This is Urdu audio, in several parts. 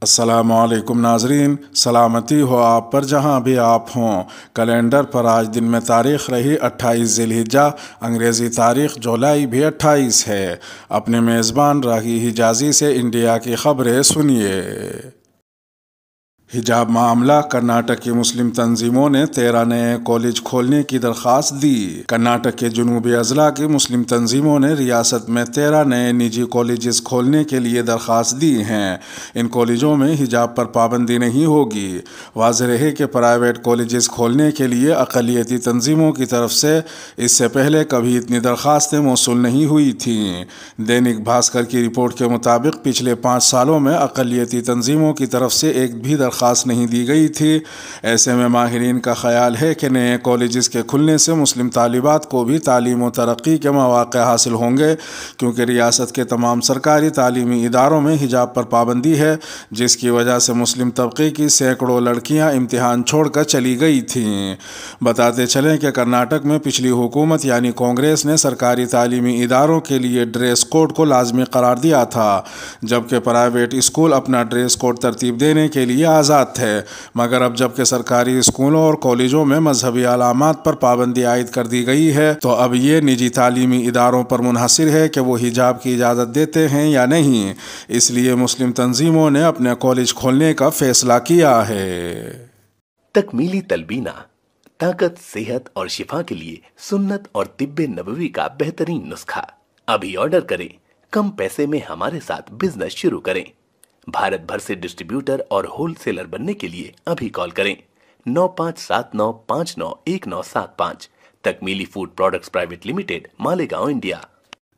السلام علیکم ناظرین، سلامتی ہو آپ پر جہاں بھی آپ ہوں۔ کیلنڈر پر آج دن میں تاریخ رہی 28 ذی الحجہ، انگریزی تاریخ جولائی بھی 28 ہے۔ اپنے میزبان راہی حجازی سے انڈیا کی خبریں سنیے۔ حجاب معاملہ، کرناٹک کی مسلم تنظیموں نے 13 نئے کالج کھولنے کی درخواست دی۔ کرناٹک کے جنوبی اضلاع کی مسلم تنظیموں نے ریاست میں 13 نئے نجی کالجز کھولنے کے لیے درخواست دی ہیں۔ ان کالجوں میں حجاب پر پابندی نہیں ہوگی۔ واضح رہے کہ پرائیویٹ کالجز کھولنے کے لیے اقلیتی تنظیموں کی طرف سے اس سے پہلے کبھی اتنی درخواستیں موصول نہیں ہوئی تھیں۔ دینک بھاسکر کی رپورٹ کے مطابق پچھلے 5 سالوں میں اقلیتی تنظیموں کی طرف سے ایک بھی درخواست نہیں دی گئی تھی۔ ایسے میں ماہرین کا خیال ہے کہ نئے کالجز کے کھلنے سے مسلم طالبات کو بھی تعلیم و ترقی کے مواقع حاصل ہوں گے، کیونکہ ریاست کے تمام سرکاری تعلیمی اداروں میں حجاب پر پابندی ہے، جس کی وجہ سے مسلم طبقے کی سینکڑوں لڑکیاں امتحان چھوڑ کر چلی گئی تھیں۔ بتاتے چلیں کہ کرناٹک میں پچھلی حکومت یعنی کانگریس نے سرکاری تعلیمی اداروں کے لیے ڈریس کوڈ کو لازمی قرار دیا تھا، جبکہ پرائیویٹ اسکول اپنا ڈریس کوڈ ترتیب دینے کے لیے آزاد تھے، مگر اب جبکہ سرکاری اسکولوں اور کالجوں میں مذہبی علامات پر پابندی عائد کر دی گئی ہے، تو اب یہ نجی تعلیمی اداروں پر منحصر ہے کہ وہ حجاب کی اجازت دیتے ہیں یا نہیں۔ اس لیے مسلم تنظیموں نے اپنے کالج کھولنے کا فیصلہ کیا ہے۔ تکمیلی تلبینہ، طاقت، صحت اور شفا کے لیے سنت اور طب نبوی کا بہترین نسخہ۔ ابھی آرڈر کریں، کم پیسے میں ہمارے ساتھ بزنس شروع کریں۔ بھارت بھر سے ڈسٹریبیوٹر اور ہول سیلر بننے کے لیے ابھی کال کریں 9579591975۔ Takmili food products private limited, Malegaon, India.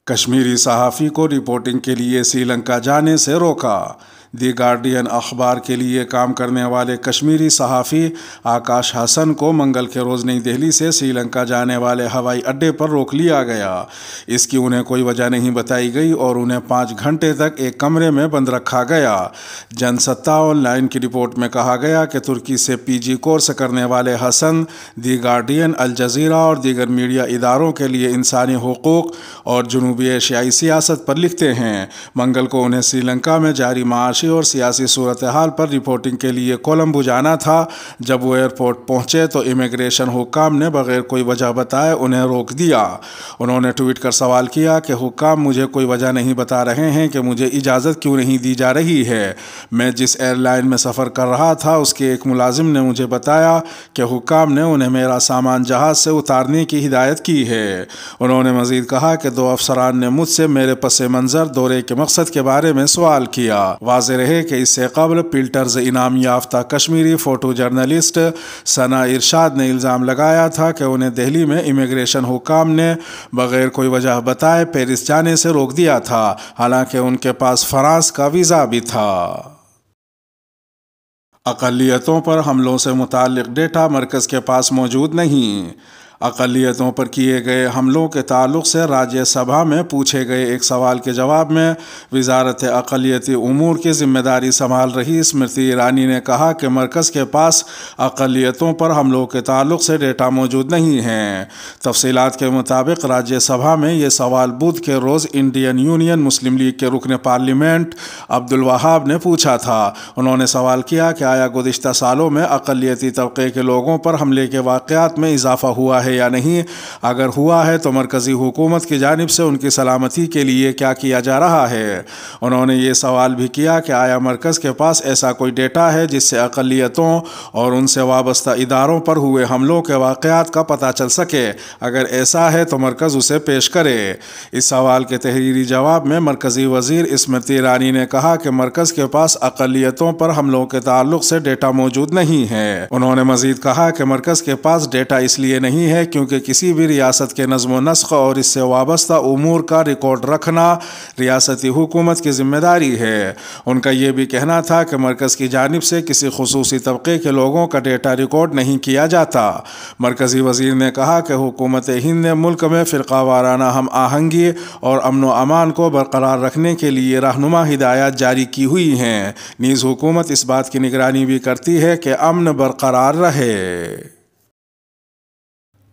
کشمیری صحافی کو رپورٹنگ کے لیے سری لنکا جانے سے روکا۔ دی گارڈین اخبار کے لیے کام کرنے والے کشمیری صحافی آکاش حسن کو منگل کے روز نئی دہلی سے سری لنکا جانے والے ہوائی اڈے پر روک لیا گیا۔ اس کی انہیں کوئی وجہ نہیں بتائی گئی اور انہیں 5 گھنٹے تک ایک کمرے میں بند رکھا گیا۔ جن ستہ آن لائن کی رپورٹ میں کہا گیا کہ ترکی سے PG کورس کرنے والے حسن دی گارڈین، الجزیرہ اور دیگر میڈیا اداروں کے لیے انسانی حقوق اور جنوبی ایشیائی سیاست پر لکھتے ہیں۔ منگل کو انہیں سری لنکا میں جاری معاشی اور سیاسی صورتحال پر رپورٹنگ کے لیے کولمبو جانا تھا۔ جب وہ ایئرپورٹ پہنچے تو امیگریشن حکام نے بغیر کوئی وجہ بتائے انہیں روک دیا۔ انہوں نے ٹویٹ کر سوال کیا کہ حکام مجھے کوئی وجہ نہیں بتا رہے ہیں کہ مجھے اجازت کیوں نہیں دی جا رہی ہے۔ میں جس ایئر لائن میں سفر کر رہا تھا اس کے ایک ملازم نے مجھے بتایا کہ حکام نے انہیں میرا سامان جہاز سے اتارنے کی ہدایت کی ہے۔ انہوں نے مزید کہا کہ 2 افسران نے مجھ سے میرے پس منظر دورے کے مقصد کے بارے میں سوال کیا۔ واضح رہے کہ اس سے قبل پلٹرز انعام یافتہ کشمیری فوٹو جرنلسٹ ثنا ارشاد نے الزام لگایا تھا کہ انہیں دہلی میں امیگریشن حکام نے بغیر کوئی وجہ بتائے پیرس جانے سے روک دیا تھا، حالانکہ ان کے پاس فرانس کا ویزا بھی تھا۔ اقلیتوں پر حملوں سے متعلق ڈیٹا مرکز کے پاس موجود نہیں۔ اقلیتوں پر کیے گئے حملوں کے تعلق سے راجیہ سبھا میں پوچھے گئے ایک سوال کے جواب میں وزارت اقلیتی امور کی ذمہ داری سنبھال رہی اسمرتی ایرانی نے کہا کہ مرکز کے پاس اقلیتوں پر حملوں کے تعلق سے ڈیٹا موجود نہیں ہیں۔ تفصیلات کے مطابق راجیہ سبھا میں یہ سوال بدھ کے روز انڈین یونین مسلم لیگ کے رکن پارلیمنٹ عبدالوہاب نے پوچھا تھا۔ انہوں نے سوال کیا کہ آیا گزشتہ سالوں میں اقلیتی طبقے کے لوگوں پر حملے کے واقعات میں اضافہ ہوا ہے یا نہیں؟ اگر ہوا ہے تو مرکزی حکومت کی جانب سے ان کی سلامتی کے لیے کیا کیا جا رہا ہے؟ انہوں نے یہ سوال بھی کیا کہ آیا مرکز کے پاس ایسا کوئی ڈیٹا ہے جس سے اقلیتوں اور ان سے وابستہ اداروں پر ہوئے حملوں کے واقعات کا پتہ چل سکے؟ اگر ایسا ہے تو مرکز اسے پیش کرے۔ اس سوال کے تحریری جواب میں مرکزی وزیر اسمرتی ایرانی نے کہا کہ مرکز کے پاس اقلیتوں پر حملوں کے تعلق سے ڈیٹا موجود نہیں ہے۔ انہوں نے مزید کہا کہ مرکز کے پاس ڈیٹا اس لیے نہیں ہے کیونکہ کسی بھی ریاست کے نظم و نسق اور اس سے وابستہ امور کا ریکارڈ رکھنا ریاستی حکومت کی ذمہ داری ہے۔ ان کا یہ بھی کہنا تھا کہ مرکز کی جانب سے کسی خصوصی طبقے کے لوگوں کا ڈیٹا ریکارڈ نہیں کیا جاتا۔ مرکزی وزیر نے کہا کہ حکومت ہند نے ملک میں فرقہ وارانہ ہم آہنگی اور امن و امان کو برقرار رکھنے کے لیے رہنما ہدایات جاری کی ہوئی ہیں، نیز حکومت اس بات کی نگرانی بھی کرتی ہے کہ امن برقرار رہے۔